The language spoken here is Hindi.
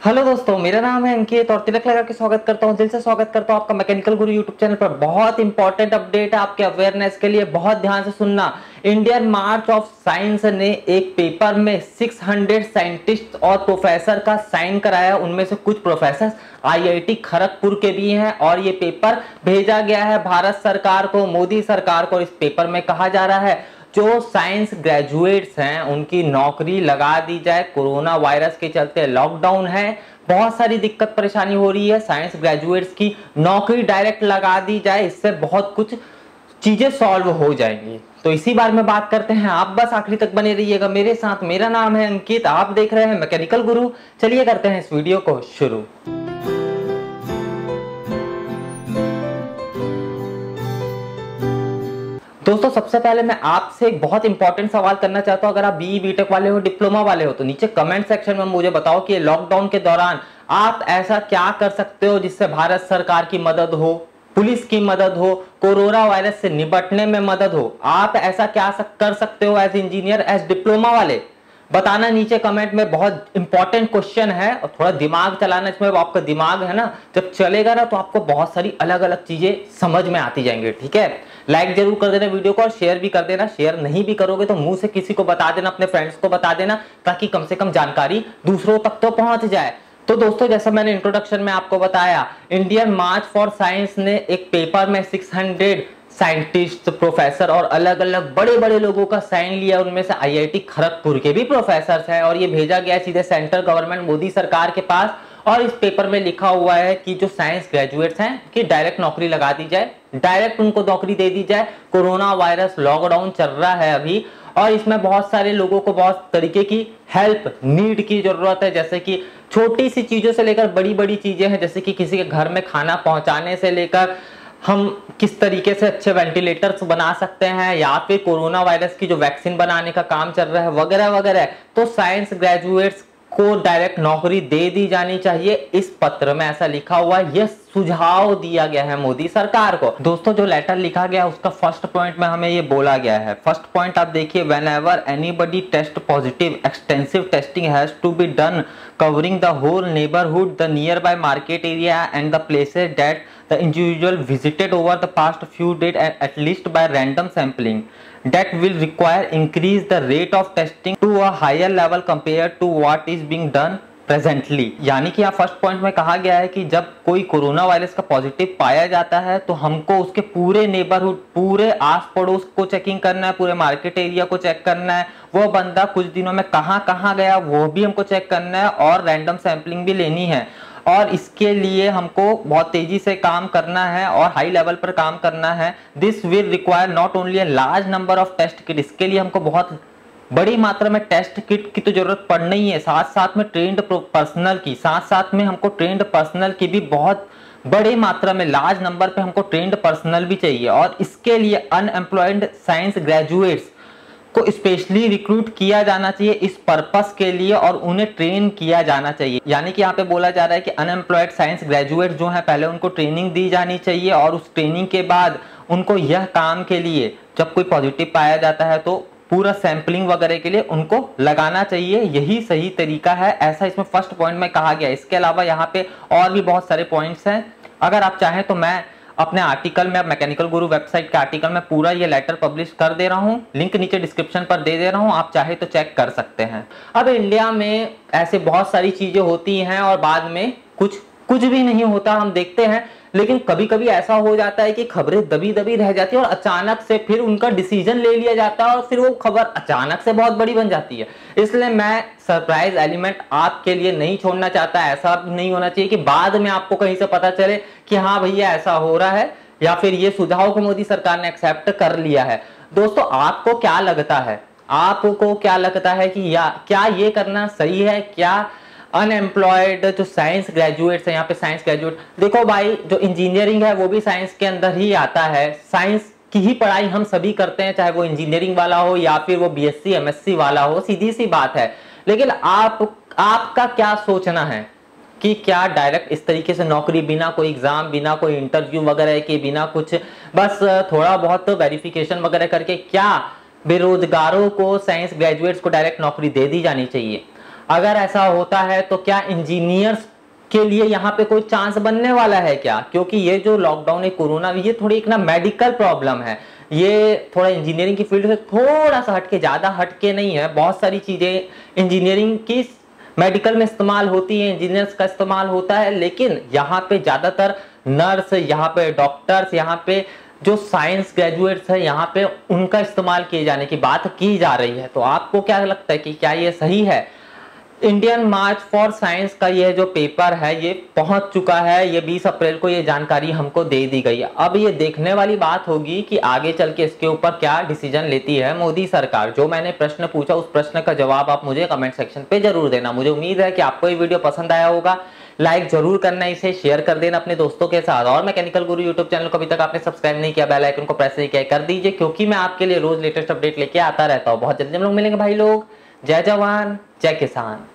हेलो दोस्तों, मेरा नाम है अंकित और तिलक लगा के स्वागत करता हूं, दिल से स्वागत करता हूं आपका मैकेनिकल गुरु यूट्यूब चैनल पर। बहुत इंपॉर्टेंट अपडेट है आपके अवेयरनेस के लिए, बहुत ध्यान से सुनना। इंडियन मार्च ऑफ साइंस ने एक पेपर में 600 साइंटिस्ट और प्रोफेसर का साइन कराया। उनमें से कुछ प्रोफेसर आईआईटी खड़गपुर के भी हैं और ये पेपर भेजा गया है भारत सरकार को, मोदी सरकार को। इस पेपर में कहा जा रहा है जो साइंस ग्रेजुएट्स हैं उनकी नौकरी लगा दी जाए। कोरोना वायरस के चलते लॉकडाउन है, बहुत सारी दिक्कत परेशानी हो रही है, साइंस ग्रेजुएट्स की नौकरी डायरेक्ट लगा दी जाए, इससे बहुत कुछ चीजें सॉल्व हो जाएंगी। तो इसी बारे में बात करते हैं, आप बस आखिरी तक बने रहिएगा मेरे साथ। मेरा नाम है अंकित, आप देख रहे हैं मैकेनिकल गुरु। चलिए करते हैं इस वीडियो को शुरू। दोस्तों, सबसे पहले मैं आपसे एक बहुत इंपॉर्टेंट सवाल करना चाहता हूं। अगर आप बीई बीटेक वाले हो, डिप्लोमा वाले हो, तो नीचे कमेंट सेक्शन में मुझे बताओ कि लॉकडाउन के दौरान आप ऐसा क्या कर सकते हो जिससे भारत सरकार की मदद हो, पुलिस की मदद हो, कोरोना वायरस से निपटने में मदद हो। आप ऐसा क्या कर सकते हो एज इंजीनियर, एज डिप्लोमा वाले, बताना नीचे कमेंट में। बहुत इंपॉर्टेंट क्वेश्चन है और थोड़ा दिमाग चलाना इसमें। आपका दिमाग है ना, जब चलेगा ना तो आपको बहुत सारी अलग अलग चीजें समझ में आती जाएंगी। ठीक है, लाइक जरूर कर देना वीडियो को और शेयर भी कर देना। शेयर नहीं भी करोगे तो मुंह से किसी को बता देना, अपने फ्रेंड्स को बता देना, ताकि कम से कम जानकारी दूसरों तक तो पहुंच जाए। तो दोस्तों, जैसा मैंने इंट्रोडक्शन में आपको बताया, इंडियन मार्च फॉर साइंस ने एक पेपर में 600 साइंटिस्ट, प्रोफेसर और अलग अलग बड़े बड़े लोगों का साइन लिया। उनमें से आईआईटी खड़गपुर के भी प्रोफेसर हैं और ये भेजा गया सीधे सेंट्रल गवर्नमेंट मोदी सरकार के पास। और इस पेपर में लिखा हुआ है कि जो साइंस ग्रेजुएट्स हैं कि डायरेक्ट नौकरी लगा दी जाए, डायरेक्ट उनको नौकरी दे दी जाए। कोरोना वायरस लॉकडाउन चल रहा है अभी और इसमें बहुत सारे लोगों को बहुत तरीके की हेल्प नीड की जरूरत है, जैसे कि छोटी सी चीजों से लेकर बड़ी बड़ी चीजें हैं, जैसे कि किसी के घर में खाना पहुंचाने से लेकर हम किस तरीके से अच्छे वेंटिलेटर्स बना सकते हैं, या फिर कोरोना वायरस की जो वैक्सीन बनाने का काम चल रहा है, वगैरह वगैरह। तो साइंस ग्रेजुएट्स को डायरेक्ट नौकरी दे दी जानी चाहिए। इस पत्र में ऐसा लिखा हुआ है, यह सुझाव दिया गया है मोदी सरकार को। दोस्तों, जो लेटर लिखा गया उसका फर्स्ट पॉइंट में हमें ये बोला गया है। फर्स्ट पॉइंट आप देखिए, whenever anybody test positive, extensive testing has to be done covering the whole neighbourhood, the nearby market area and the places that the individual visited over the past few days, at least by random sampling, that will require increase the rate of testing to a higher level compared to what is being done presently। यानी कि यहाँ फर्स्ट पॉइंट में कहा गया है कि जब कोई कोरोना वायरस का पॉजिटिव पाया जाता है तो हमको उसके पूरे नेबरहुड, पूरे आस पड़ोस को चेकिंग करना है, पूरे मार्केट एरिया को चेक करना है, वो बंदा कुछ दिनों में कहाँ कहाँ गया वो भी हमको चेक करना है और रैंडम सैंपलिंग भी लेनी है। और इसके लिए हमको बहुत तेजी से काम करना है और हाई लेवल पर काम करना है। This will require not only a large number of test kit, इसके लिए हमको बहुत बड़ी मात्रा में टेस्ट किट की तो जरूरत पड़नी ही है, साथ साथ में ट्रेंड पर्सनल की, साथ साथ में हमको ट्रेंड पर्सनल की भी बहुत बड़ी मात्रा में, लार्ज नंबर पे हमको ट्रेंड पर्सनल भी चाहिए। और इसके लिए अनएम्प्लॉयड साइंस ग्रेजुएट्स को स्पेशली रिक्रूट किया जाना चाहिए इस पर्पस के लिए और उन्हें ट्रेन किया जाना चाहिए। यानी कि यहाँ पे बोला जा रहा है कि अनएम्प्लॉयड साइंस ग्रेजुएट जो है पहले उनको ट्रेनिंग दी जानी चाहिए और उस ट्रेनिंग के बाद उनको यह काम के लिए, जब कोई पॉजिटिव पाया जाता है तो पूरा सैंपलिंग वगैरह के लिए उनको लगाना चाहिए। यही सही तरीका है, ऐसा इसमें फर्स्ट पॉइंट में कहा गया। इसके अलावा यहाँ पे और भी बहुत सारे पॉइंट्स हैं। अगर आप चाहें तो मैं अपने आर्टिकल में, मैकेनिकल गुरु वेबसाइट के आर्टिकल में पूरा ये लेटर पब्लिश कर दे रहा हूं, लिंक नीचे डिस्क्रिप्शन पर दे रहा हूं, आप चाहे तो चेक कर सकते हैं। अब इंडिया में ऐसे बहुत सारी चीजें होती हैं और बाद में कुछ भी नहीं होता, हम देखते हैं। लेकिन कभी कभी ऐसा हो जाता है कि खबरें दबी दबी रह जाती है और अचानक से फिर उनका डिसीजन ले लिया जाता है और फिर वो खबर अचानक से बहुत बड़ी बन जाती है। इसलिए मैं सरप्राइज एलिमेंट आपके लिए नहीं छोड़ना चाहता। ऐसा नहीं होना चाहिए कि बाद में आपको कहीं से पता चले कि हाँ भैया ऐसा हो रहा है, या फिर ये सुझाव को मोदी सरकार ने एक्सेप्ट कर लिया है। दोस्तों, आपको क्या लगता है, आपको क्या लगता है कि क्या ये करना सही है? क्या अनएम्प्लॉयड जो साइंस ग्रेजुएट्स हैं, यहाँ पे साइंस ग्रेजुएट, देखो भाई, जो इंजीनियरिंग है वो भी साइंस के अंदर ही आता है। साइंस की ही पढ़ाई हम सभी करते हैं, चाहे वो इंजीनियरिंग वाला हो या फिर वो बीएससी एमएससी वाला हो, सीधी सी बात है। लेकिन आपका क्या सोचना है कि क्या डायरेक्ट इस तरीके से नौकरी, बिना कोई एग्जाम, बिना कोई इंटरव्यू वगैरह के, बिना कुछ, बस थोड़ा बहुत वेरिफिकेशन वगैरह करके क्या बेरोजगारों को, साइंस ग्रेजुएट्स को डायरेक्ट नौकरी दे दी जानी चाहिए? अगर ऐसा होता है तो क्या इंजीनियर्स के लिए यहाँ पे कोई चांस बनने वाला है क्या? क्योंकि ये जो लॉकडाउन है कोरोना, ये थोड़ी एक ना मेडिकल प्रॉब्लम है, ये थोड़ा इंजीनियरिंग की फील्ड से थोड़ा सा हटके, ज्यादा हटके नहीं है। बहुत सारी चीजें इंजीनियरिंग की मेडिकल में इस्तेमाल होती है, इंजीनियर्स का इस्तेमाल होता है, लेकिन यहाँ पे ज्यादातर नर्स, यहाँ पे डॉक्टर्स, यहाँ पे जो साइंस ग्रेजुएट्स है, यहाँ पे उनका इस्तेमाल किए जाने की बात की जा रही है। तो आपको क्या लगता है कि क्या ये सही है? इंडियन मार्च फॉर साइंस का यह जो पेपर है ये पहुंच चुका है, ये 20 अप्रैल को ये जानकारी हमको दे दी गई है। अब ये देखने वाली बात होगी कि आगे चल के इसके ऊपर क्या डिसीजन लेती है मोदी सरकार। जो मैंने प्रश्न पूछा उस प्रश्न का जवाब आप मुझे कमेंट सेक्शन पे जरूर देना। मुझे उम्मीद है कि आपको ये वीडियो पसंद आया होगा। लाइक जरूर करना, इसे शेयर कर देना अपने दोस्तों के साथ, और मैकेनिकल गुरु यूट्यूब चैनल को अभी तक आपने सब्सक्राइब नहीं किया, बेल आइकन को प्रेस नहीं किया, कर दीजिए, क्योंकि मैं आपके लिए रोज लेटेस्ट अपडेट लेके आता रहता हूँ। बहुत जल्दी हम लोग मिलेंगे भाई लोग। जय जवान जय किसान।